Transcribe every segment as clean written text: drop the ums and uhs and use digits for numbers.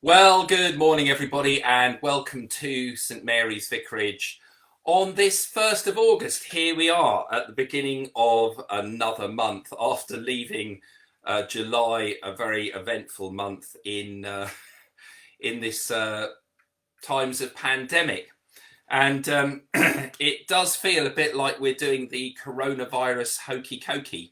Well, good morning, everybody, and welcome to St Mary's Vicarage on this 1st of August. Here we are at the beginning of another month after leaving July, a very eventful month in this times of pandemic. And it does feel a bit like we're doing the coronavirus hokey cokey.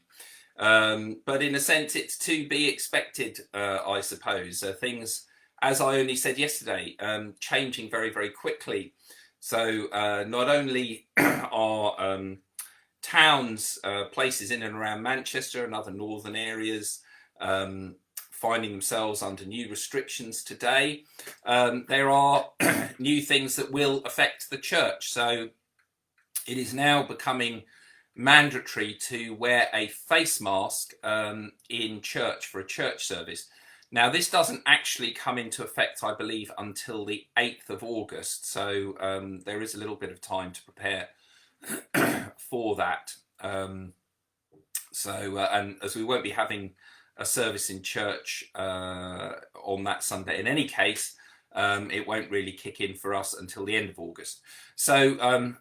But in a sense, it's to be expected, I suppose. Things, as I only said yesterday, changing very, very quickly. So not only are towns, places in and around Manchester and other northern areas finding themselves under new restrictions today, there are new things that will affect the church. So it is now becoming mandatory to wear a face mask in church for a church service. Now, this doesn't actually come into effect, I believe, until the 8th of August. So there is a little bit of time to prepare for that. And as we won't be having a service in church on that Sunday in any case, it won't really kick in for us until the end of August. So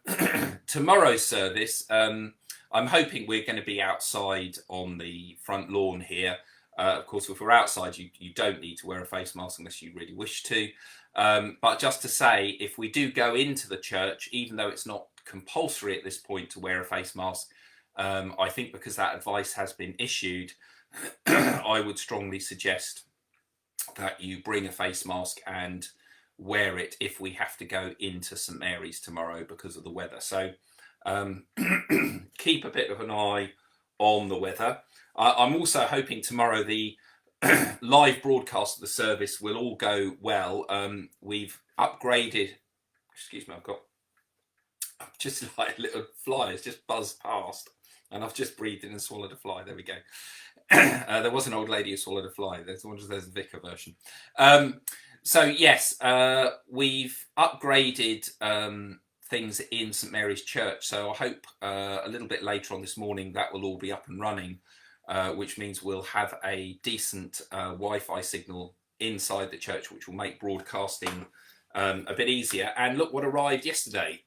tomorrow's service, I'm hoping we're going to be outside on the front lawn here. Of course, if we're outside, you don't need to wear a face mask unless you really wish to. But just to say, if we do go into the church, even though it's not compulsory at this point to wear a face mask, I think because that advice has been issued, I would strongly suggest that you bring a face mask and wear it if we have to go into St Mary's tomorrow because of the weather. So keep a bit of an eye on the weather. I'm also hoping tomorrow the live broadcast of the service will all go well. We've upgraded, excuse me, I've got just like little flies just buzzed past and I've just breathed in and swallowed a fly. There we go. There was an old lady who swallowed a fly. There's a vicar version. So yes, we've upgraded things in St Mary's Church. So I hope a little bit later on this morning that will all be up and running, which means we'll have a decent Wi-Fi signal inside the church, which will make broadcasting a bit easier. And look what arrived yesterday.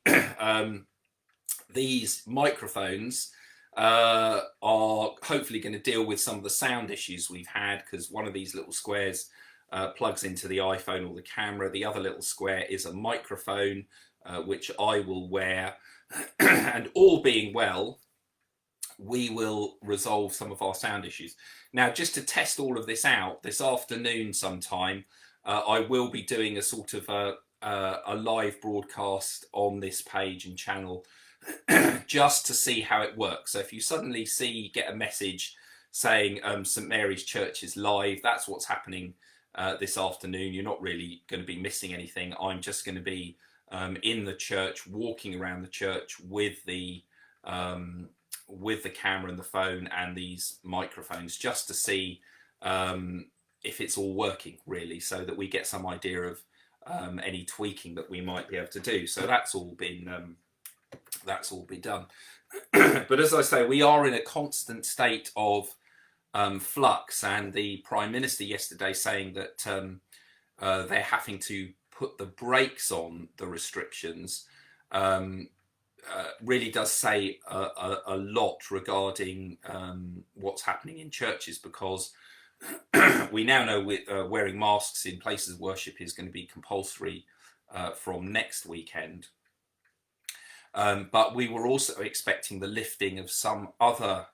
These microphones are hopefully going to deal with some of the sound issues we've had, because one of these little squares plugs into the iPhone or the camera. The other little square is a microphone, which I will wear. And all being well, we will resolve some of our sound issues. Now, just to test all of this out, this afternoon sometime, I will be doing a sort of a live broadcast on this page and channel just to see how it works. So if you suddenly get a message saying St Mary's Church is live, that's what's happening this afternoon. You're not really going to be missing anything. I'm just going to be in the church, walking around the church with the camera and the phone and these microphones, just to see if it's all working really, so that we get some idea of any tweaking that we might be able to do. So that's all been done. But as I say, we are in a constant state of flux, and the Prime Minister yesterday saying that they're having to put the brakes on the restrictions really does say a lot regarding what's happening in churches, because we now know wearing masks in places of worship is going to be compulsory from next weekend. But we were also expecting the lifting of some other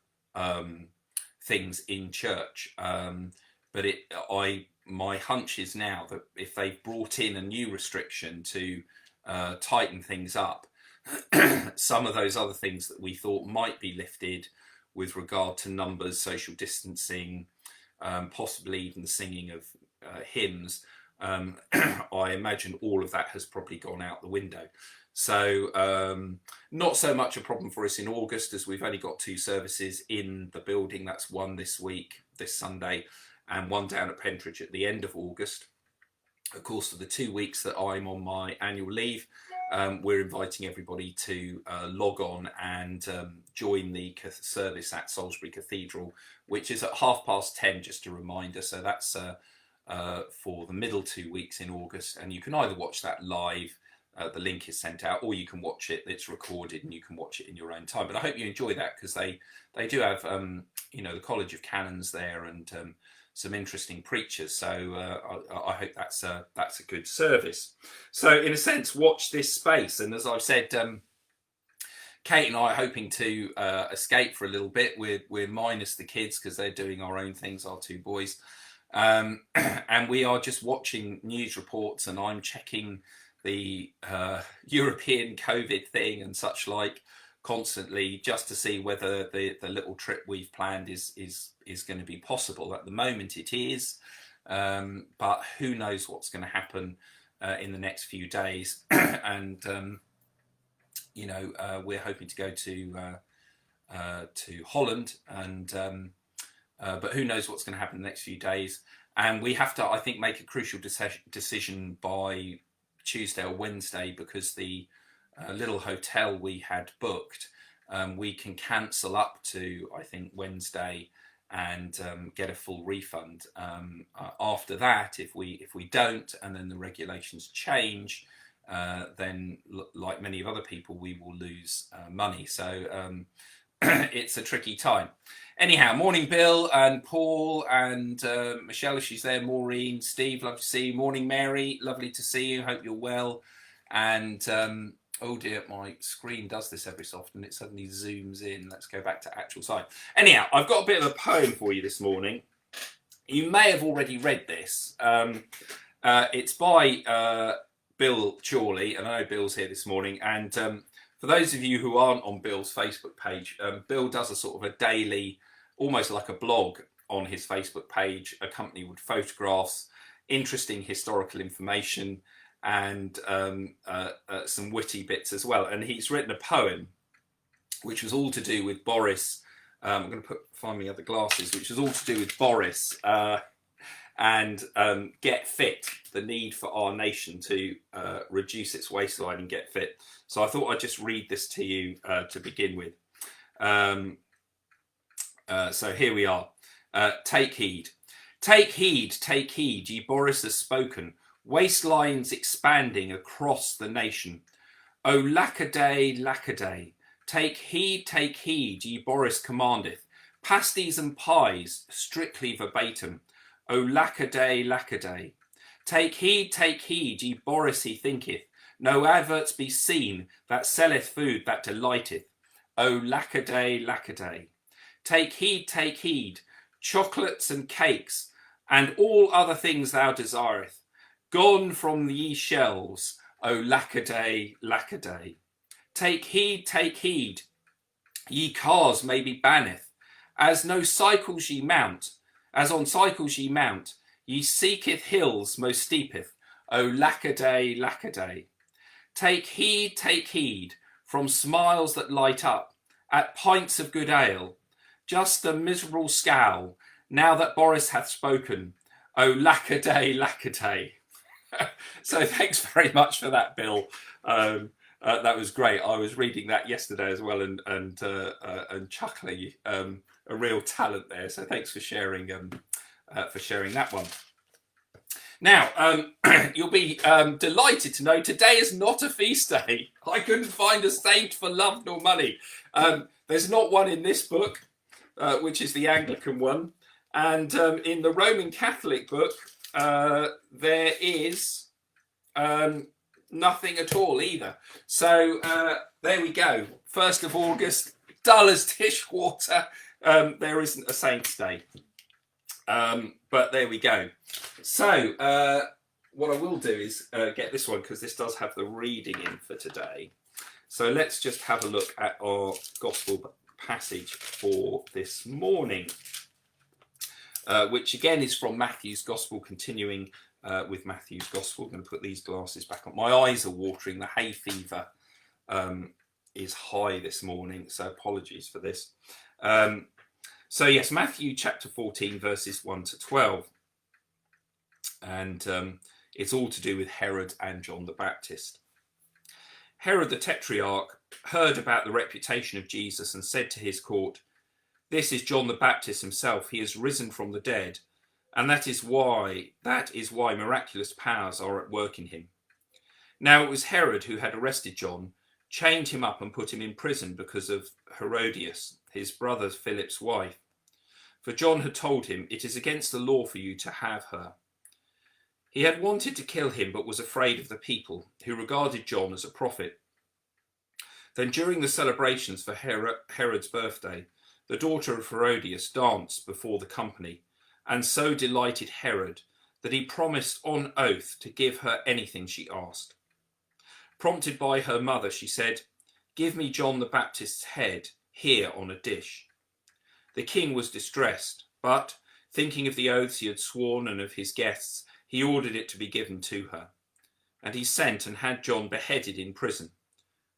things in church. But my hunch is now that if they've brought in a new restriction to tighten things up, some of those other things that we thought might be lifted with regard to numbers, social distancing, possibly even the singing of hymns, I imagine all of that has probably gone out the window. So not so much a problem for us in August, as we've only got 2 services in the building. That's one this week, this Sunday, and one down at Pentridge at the end of August. Of course, for the 2 weeks that I'm on my annual leave, we're inviting everybody to log on and join the service at Salisbury Cathedral, which is at 10:30, just a reminder. So that's for the middle 2 weeks in August, and you can either watch that live, the link is sent out, or you can watch it, it's recorded, and you can watch it in your own time. But I hope you enjoy that, because they do have the College of Canons there, and some interesting preachers. So I hope that's a good service. So in a sense, watch this space. And as I've said, Kate and I are hoping to escape for a little bit. We're minus the kids, because they're doing our own things, our two boys. And we are just watching news reports, and I'm checking the European COVID thing and such like constantly, just to see whether the little trip we've planned is going to be possible. At the moment it is, but who knows what's going to happen in the next few days. And we're hoping to go to Holland, and but who knows what's going to happen in the next few days. And we have to, I think, make a crucial decision by Tuesday or Wednesday, because the little hotel we had booked, we can cancel up to, I think, Wednesday, and get a full refund. After that, if we don't, and then the regulations change, then like many of other people, we will lose money. So it's a tricky time. Anyhow, morning Bill and Paul and Michelle, if she's there, Maureen, Steve, lovely to see you. Morning Mary, lovely to see you, hope you're well. And oh dear, my screen does this every so often, it suddenly zooms in. Let's go back to actual side. Anyhow, I've got a bit of a poem for you this morning. You may have already read this. It's by Bill Chorley, and I know Bill's here this morning. And for those of you who aren't on Bill's Facebook page, Bill does a sort of a daily, almost like a blog on his Facebook page, accompanied with photographs, interesting historical information, and some witty bits as well. And he's written a poem which was all to do with Boris. I'm going to find my other glasses, which was all to do with Boris and get fit, the need for our nation to reduce its waistline and get fit. So I thought I'd just read this to you to begin with. So here we are. Take heed. Take heed, ye Boris has spoken. Waistlines expanding across the nation. O lackaday, lackaday. Take heed, ye Boris commandeth. Pasties and pies, strictly verbatim. O lackaday, lackaday. Take heed, ye Boris he thinketh. No adverts be seen that selleth food that delighteth. O lackaday, lackaday. Take heed, chocolates and cakes, and all other things thou desireth. Gone from ye shelves, O lackaday, lackaday. Take heed, ye cars may be banneth, as no cycles ye mount, as on cycles ye mount, ye seeketh hills most steepeth, O lackaday, lackaday. Take heed, from smiles that light up, at pints of good ale, just a miserable scowl, now that Boris hath spoken, O lackaday, lackaday. So thanks very much for that, Bill. That was great. I was reading that yesterday as well, and chuckling. A real talent there. So thanks for sharing that one. Now, you'll be delighted to know today is not a feast day. I couldn't find a saint for love nor money. There's not one in this book, which is the Anglican one, and in the Roman Catholic book, there is nothing at all either. So there we go. 1st of August, dull as dishwater. There isn't a saint's day. But there we go. So what I will do is get this one, because this does have the reading in for today. So let's just have a look at our gospel passage for this morning, which again is from Matthew's Gospel, continuing with Matthew's Gospel. I'm going to put these glasses back on. My eyes are watering. The hay fever is high this morning, so apologies for this. So yes, Matthew chapter 14, verses 1 to 12. And it's all to do with Herod and John the Baptist. Herod the Tetrarch heard about the reputation of Jesus and said to his court, "This is John the Baptist himself. He has risen from the dead, and that is why miraculous powers are at work in him. Now it was Herod who had arrested John, chained him up and put him in prison because of Herodias, his brother Philip's wife. For John had told him, "It is against the law for you to have her." He had wanted to kill him, but was afraid of the people, who regarded John as a prophet. Then during the celebrations for Herod's birthday, the daughter of Herodias danced before the company, and so delighted Herod that he promised on oath to give her anything she asked. Prompted by her mother, she said, "Give me John the Baptist's head here on a dish." The king was distressed, but, thinking of the oaths he had sworn and of his guests, he ordered it to be given to her. And he sent and had John beheaded in prison.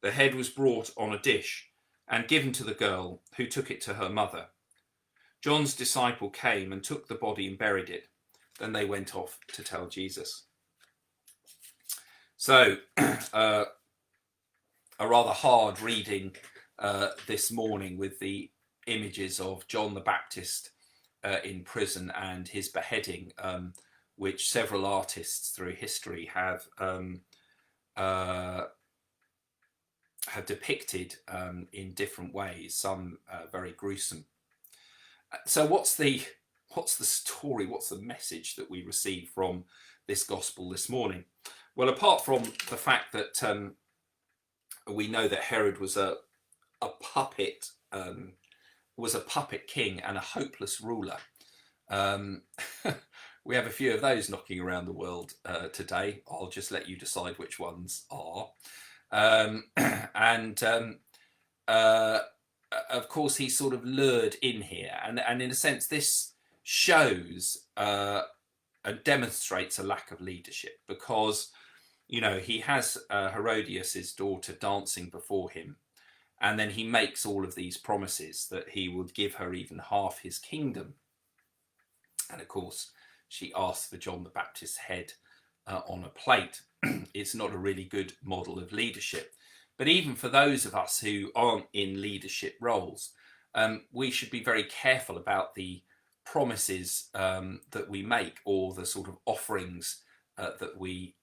The head was brought on a dish and given to the girl, who took it to her mother. John's disciple came and took the body and buried it. Then they went off to tell Jesus. So, a rather hard reading this morning, with the images of John the Baptist in prison and his beheading, which several artists through history have depicted in different ways, some very gruesome. So what's the story, what's the message that we receive from this gospel this morning? Well, apart from the fact that we know that Herod was a puppet king and a hopeless ruler. We have a few of those knocking around the world today. I'll just let you decide which ones are. Of course, he's sort of lured in here, and in a sense, this shows and demonstrates a lack of leadership, because he has Herodias' daughter dancing before him, and then he makes all of these promises that he would give her even half his kingdom. And of course, she asks for John the Baptist's head on a plate. It's not a really good model of leadership. But even for those of us who aren't in leadership roles, we should be very careful about the promises that we make, or the sort of offerings that we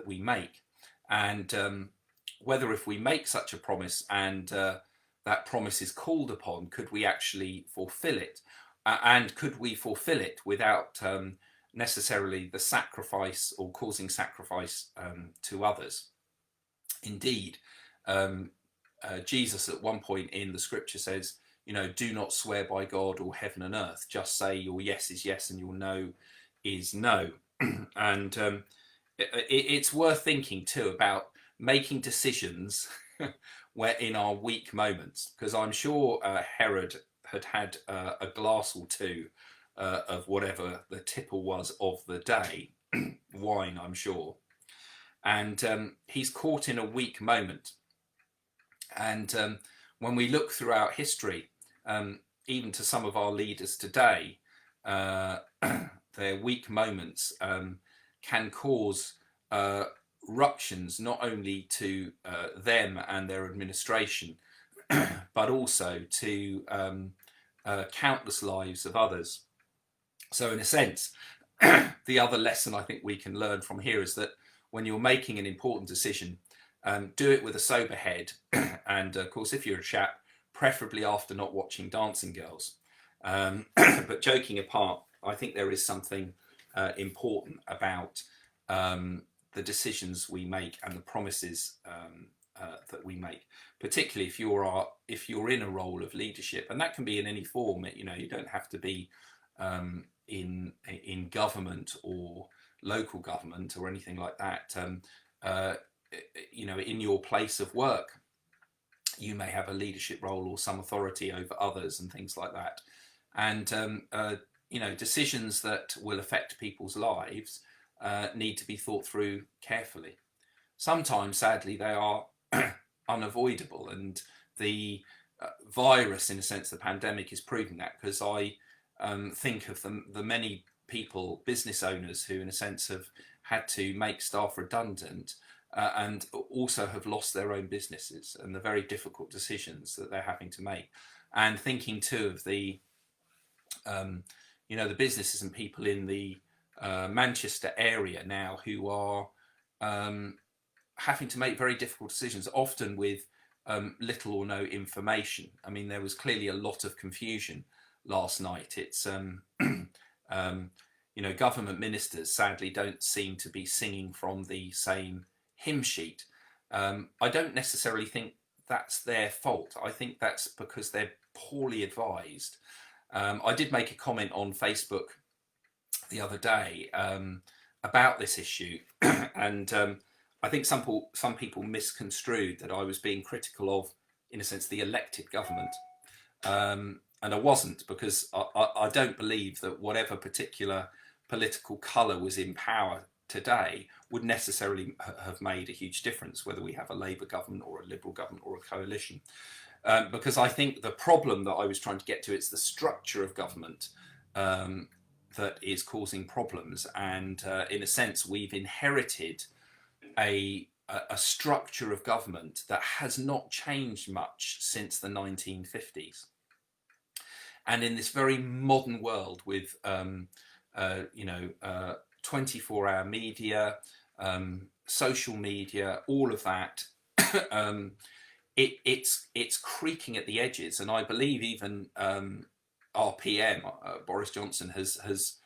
make, and whether, if we make such a promise and that promise is called upon, could we actually fulfill it, and could we fulfill it without necessarily the sacrifice or causing sacrifice to others. Indeed, Jesus at one point in the scripture says, do not swear by God or heaven and earth, just say your yes is yes and your no is no. And it's worth thinking too about making decisions where in our weak moments, because I'm sure Herod had a glass or two of whatever the tipple was of the day, wine, I'm sure, and he's caught in a weak moment. And when we look throughout history, even to some of our leaders today, their weak moments can cause ructions, not only to them and their administration, but also to countless lives of others. So in a sense, the other lesson I think we can learn from here is that when you're making an important decision, do it with a sober head. And of course, if you're a chap, preferably after not watching Dancing Girls. But joking apart, I think there is something important about the decisions we make and the promises that we make, particularly if you're in a role of leadership, and that can be in any form. You don't have to be in government or local government or anything like that. In your place of work, you may have a leadership role or some authority over others and things like that. And decisions that will affect people's lives need to be thought through carefully. Sometimes, sadly, they are unavoidable, and the virus, in a sense, the pandemic, is proving that, because I think of the many people, business owners, who in a sense have had to make staff redundant and also have lost their own businesses, and the very difficult decisions that they're having to make. And thinking too of the the businesses and people in the Manchester area now who are having to make very difficult decisions, often with little or no information. I mean, there was clearly a lot of confusion last night. It's government ministers sadly don't seem to be singing from the same hymn sheet. I don't necessarily think that's their fault. I think that's because they're poorly advised. I did make a comment on Facebook the other day about this issue, and I think some people misconstrued that I was being critical of, in a sense, the elected government. And I wasn't, because I don't believe that whatever particular political colour was in power today would necessarily have made a huge difference, whether we have a Labour government or a Liberal government or a coalition. Because I think the problem that I was trying to get to, it's the structure of government that is causing problems. And in a sense, we've inherited a structure of government that has not changed much since the 1950s. And in this very modern world with 24-hour media, social media, all of that, it's creaking at the edges. And I believe even our PM, Boris Johnson, has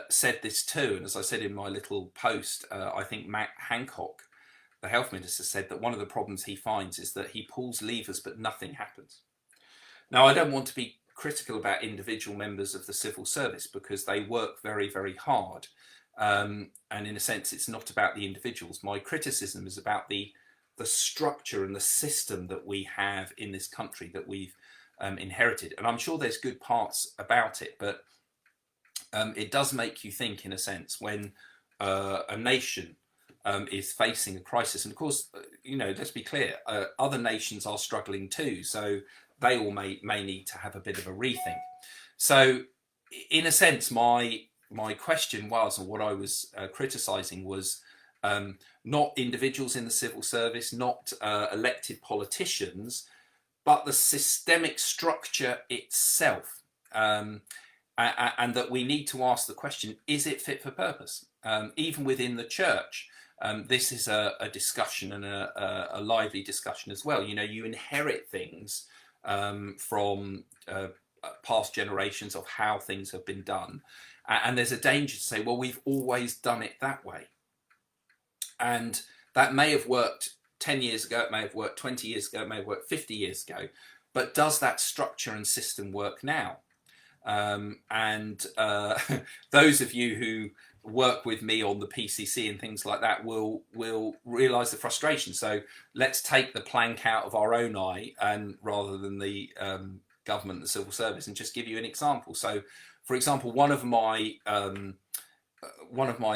said this too. And as I said in my little post, I think Hancock, the health minister, said that one of the problems he finds is that he pulls levers but nothing happens. Now, I don't want to be critical about individual members of the civil service, because they work very, very hard. And in a sense, it's not about the individuals. My criticism is about the structure and the system that we have in this country that we've inherited. And I'm sure there's good parts about it, but it does make you think, in a sense, when a nation is facing a crisis. And of course, let's be clear, other nations are struggling too. So they all may need to have a bit of a rethink. So in a sense, my question was, and what I was criticising was, not individuals in the civil service, not elected politicians, but the systemic structure itself. And that we need to ask the question, is it fit for purpose? Even within the church, this is a discussion, and a lively discussion as well. You inherit things from past generations of how things have been done. And there's a danger to say, well, we've always done it that way. And that may have worked 10 years ago, it may have worked 20 years ago, it may have worked 50 years ago. But does that structure and system work now? Those of you who work with me on the PCC and things like that will realise the frustration. So let's take the plank out of our own eye, and rather than the government and the civil service, and just give you an example. So, for example, one of my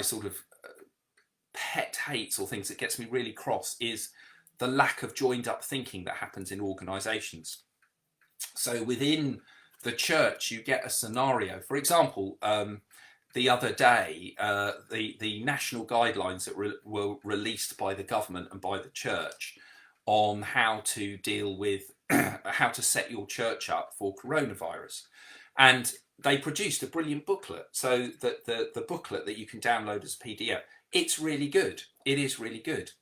sort of pet hates, or things that gets me really cross, is the lack of joined up thinking that happens in organisations. So within the church, you get a scenario. For example, the other day, the national guidelines that were released by the government and by the church on how to deal with how to set your church up for coronavirus. And they produced a brilliant booklet. So that the booklet that you can download as a PDF, it's really good. It is really good.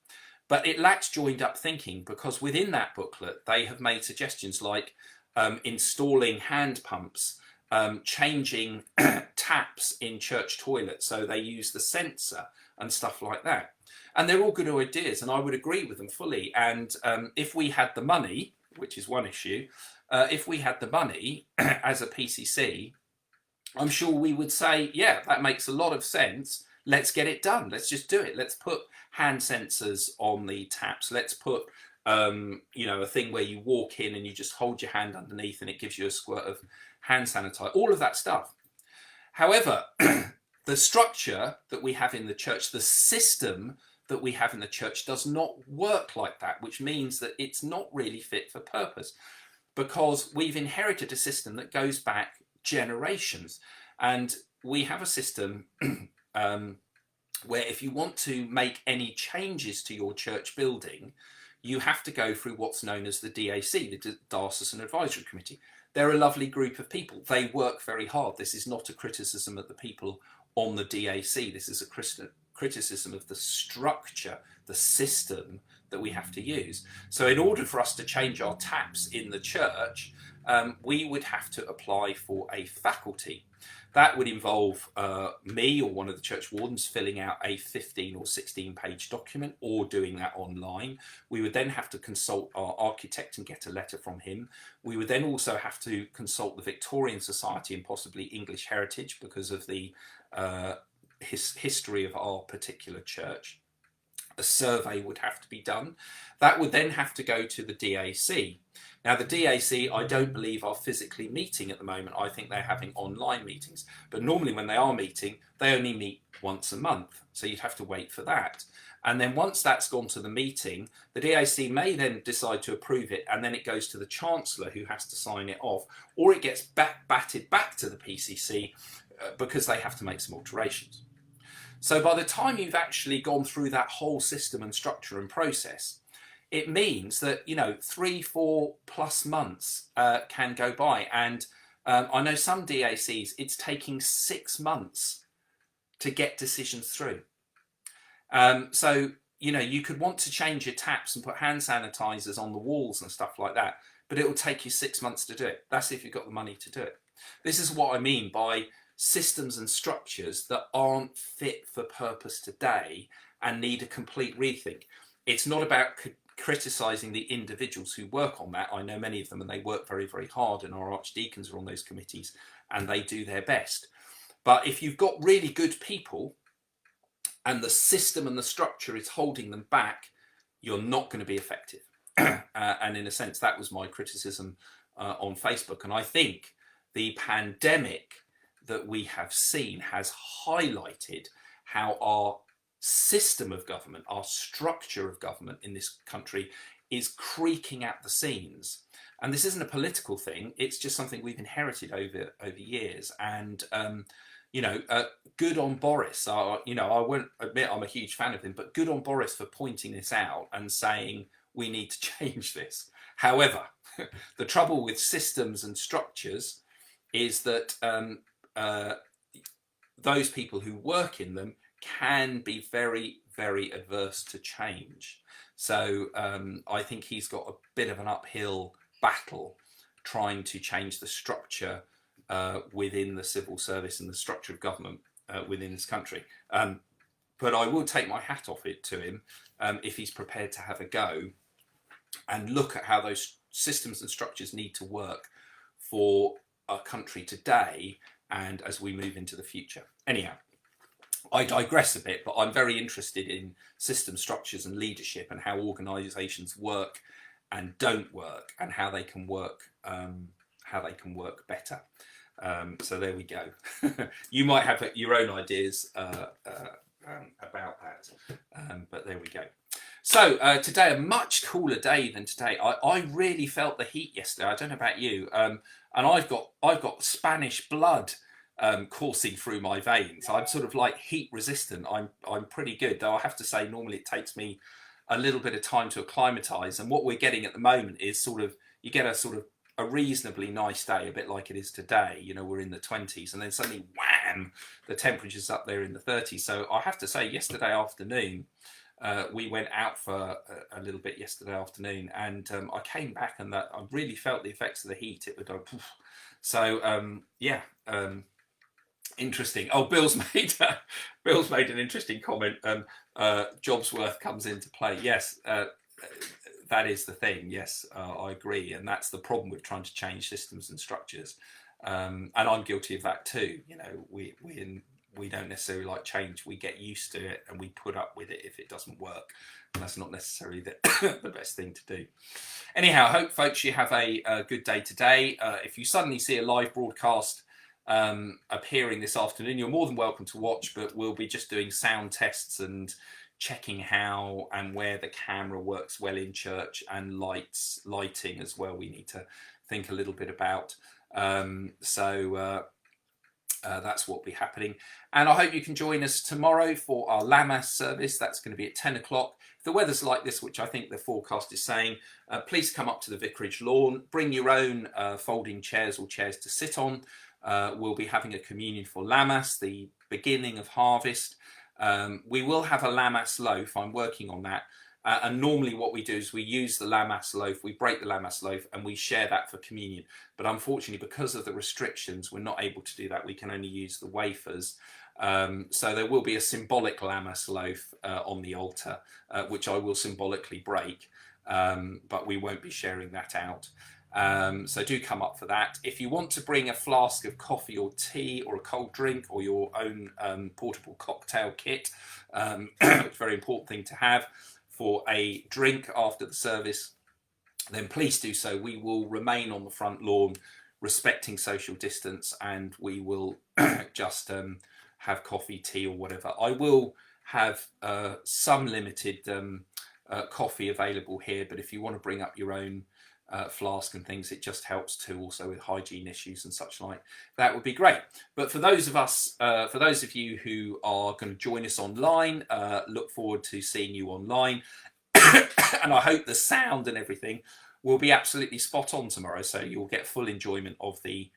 But it lacks joined up thinking, because within that booklet, they have made suggestions like installing hand pumps, changing taps in church toilets so they use the sensor and stuff like that. And they're all good ideas, and I would agree with them fully. And if we had the money, which is one issue, if we had the money as a PCC, I'm sure we would say, yeah, that makes a lot of sense. Let's get it done. Let's just do it. Let's put hand sensors on the taps. Let's put a thing where you walk in and you just hold your hand underneath and it gives you a squirt of hand sanitizer, all of that stuff. However, the structure that we have in the church, the system that we have in the church, does not work like that, which means that it's not really fit for purpose, because we've inherited a system that goes back generations. And we have a system where if you want to make any changes to your church building, you have to go through what's known as the DAC, the Diocesan Advisory Committee. They're a lovely group of people. They work very hard. This is not a criticism of the people on the DAC. This is a criticism of the structure, the system that we have to use. So in order for us to change our taps in the church, we would have to apply for a faculty. That would involve me or one of the church wardens filling out a 15 or 16 page document, or doing that online. We would then have to consult our architect and get a letter from him. We would then also have to consult the Victorian Society and possibly English Heritage because of the history of our particular church. A survey would have to be done. That would then have to go to the DAC. Now, the DAC, I don't believe are physically meeting at the moment. I think they're having online meetings. But normally when they are meeting, they only meet once a month. So you'd have to wait for that. And then once that's gone to the meeting, the DAC may then decide to approve it, and then it goes to the Chancellor, who has to sign it off, or it gets batted back to the PCC because they have to make some alterations. So by the time you've actually gone through that whole system and structure and process, it means that, 3-4+ months can go by. And I know some DACs, it's taking 6 months to get decisions through. So, you could want to change your taps and put hand sanitizers on the walls and stuff like that, but it will take you 6 months to do it. That's if you've got the money to do it. This is what I mean by systems and structures that aren't fit for purpose today and need a complete rethink. It's not about criticising the individuals who work on that. I know many of them, and they work very, very hard, and our archdeacons are on those committees and they do their best. But if you've got really good people and the system and the structure is holding them back, you're not going to be effective. And in a sense, that was my criticism on Facebook. And I think the pandemic that we have seen has highlighted how our system of government, our structure of government in this country is creaking at the seams. And this isn't a political thing, it's just something we've inherited over years. And good on Boris. I won't admit I'm a huge fan of him, but good on Boris for pointing this out and saying we need to change this. However, the trouble with systems and structures is that those people who work in them can be very, very adverse to change. So I think he's got a bit of an uphill battle trying to change the structure within the civil service and the structure of government within this country. But I will take my hat off it to him if he's prepared to have a go and look at how those systems and structures need to work for our country today and as we move into the future. Anyhow, I digress a bit, but I'm very interested in system structures and leadership and how organisations work and don't work and how they can work better. So there we go. You might have your own ideas about that, but there we go. So today, a much cooler day than today. I really felt the heat yesterday. I don't know about you, and I've got Spanish blood coursing through my veins. I'm sort of like heat resistant. I'm pretty good, though I have to say normally it takes me a little bit of time to acclimatise. And what we're getting at the moment is you get a reasonably nice day, a bit like it is today. We're in the 20s, and then suddenly, wham, the temperature's up there in the 30s. So I have to say, yesterday afternoon, we went out for a little bit yesterday afternoon, and I came back and I really felt the effects of the heat. It would go poof. So interesting. Oh, Bill's made an interesting comment. Jobs worth comes into play. Yes, that is the thing. Yes, I agree, and that's the problem with trying to change systems and structures. And I'm guilty of that too. We don't necessarily like change. We get used to it and we put up with it if it doesn't work. And that's not necessarily the best thing to do. Anyhow, I hope, folks, you have a good day today. If you suddenly see a live broadcast appearing this afternoon, you're more than welcome to watch, but we'll be just doing sound tests and checking how and where the camera works well in church, and lighting as well we need to think a little bit about. That's what will be happening. And I hope you can join us tomorrow for our Lammas service. That's going to be at 10 o'clock. If the weather's like this, which I think the forecast is saying, please come up to the vicarage lawn. Bring your own folding chairs or chairs to sit on. We'll be having a communion for Lammas, the beginning of harvest. We will have a Lammas loaf. I'm working on that. And normally what we do is we use the Lammas loaf, we break the Lammas loaf and we share that for communion. But unfortunately, because of the restrictions, we're not able to do that. We can only use the wafers. So there will be a symbolic Lammas loaf on the altar, which I will symbolically break, but we won't be sharing that out. So do come up for that. If you want to bring a flask of coffee or tea or a cold drink or your own portable cocktail kit, it's a very important thing to have for a drink after the service, then please do so. We will remain on the front lawn respecting social distance, and we will just have coffee, tea or whatever. I will have some limited coffee available here, but if you want to bring up your own flask and things, it just helps too, also with hygiene issues and such like. That would be great. But for those of you who are going to join us online, look forward to seeing you online. And I hope the sound and everything will be absolutely spot on tomorrow, so you'll get full enjoyment of the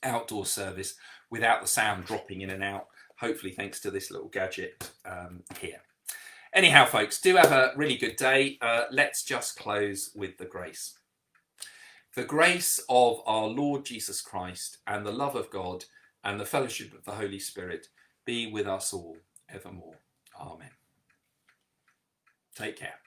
outdoor service without the sound dropping in and out, hopefully thanks to this little gadget here. Anyhow, folks, do have a really good day. Let's just close with the grace. The grace of our Lord Jesus Christ and the love of God and the fellowship of the Holy Spirit be with us all evermore. Amen. Take care.